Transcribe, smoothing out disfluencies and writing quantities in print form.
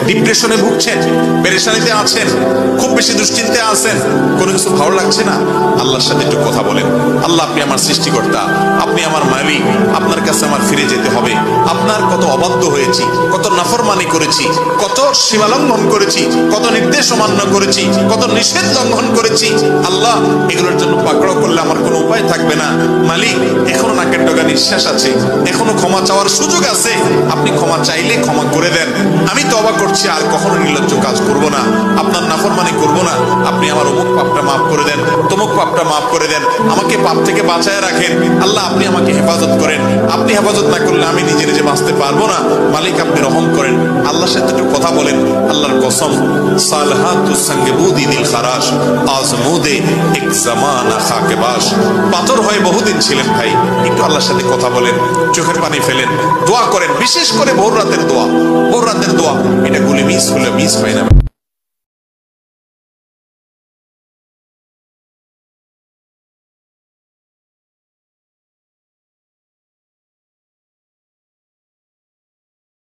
ডিপ্রেশনে ভুগছেন, পেরেশানিতে আছেন, খুব বেশি দুশ্চিন্তায় আছেন, কোনো কিছু ভালো লাগছে না, আল্লাহর সাথে একটু কথা বলেন। আল্লাহ, আপনি আমার সৃষ্টিকর্তা, আপনি আমার মালিক, আপনার কাছে আমার ফিরে যেতে হবে। আপনার কত অবাধ্য হয়েছি, কত নাফরমানি করেছি, কত সীমা লঙ্ঘন করেছি, কত নির্দেশ অমান্য করেছি, কত নিষেধ লঙ্ঘন করেছি। আল্লাহ, এগুলোর জন্য পাকড়াও করলে আমার কোনো উপায় থাকবে না। মালিক, এখনো নাকের ডগা নিঃশ্বাস আছে, এখনো ক্ষমা চাওয়ার সুযোগ আছে। আপনি ক্ষমা চাইলে ক্ষমা করে দেন। আমি তওবা করছি, আর কখনো নির্লজ্জ কাজ করব না, আপনার নাফরমানি করব না। আপনি আমার অমুক পাপটা মাফ করে দেন, তমুক পাপটা মাফ করে দেন, আমাকে পাপ থেকে বাঁচায় রাখেন। আল্লাহ, আপনি আমাকে হেফাজত করেন। আপনি হেফাজত না করলে আমি নিজে নিজে বাঁচতে পারবো না। মালিক, আপনি রহম করেন। আল্লাহর সাথে একটু কথা বলেন। আল্লাহর কসম, সালহাতুস সঙ্গে বুদি দিল খারাশ, আজমুদে এক জামানা খাকে বাস। পাথর হয়ে বহুদিন ছিলেন ভাই, একটু আল্লাহর সাথে কথা বলেন, চোখের পানি ফেলেন, দোয়া করেন। বিশেষ করে ভোর রাতের দোয়া, ভোর রাতের দোয়া, এটা গুলি মিস হলে মিস হয় না।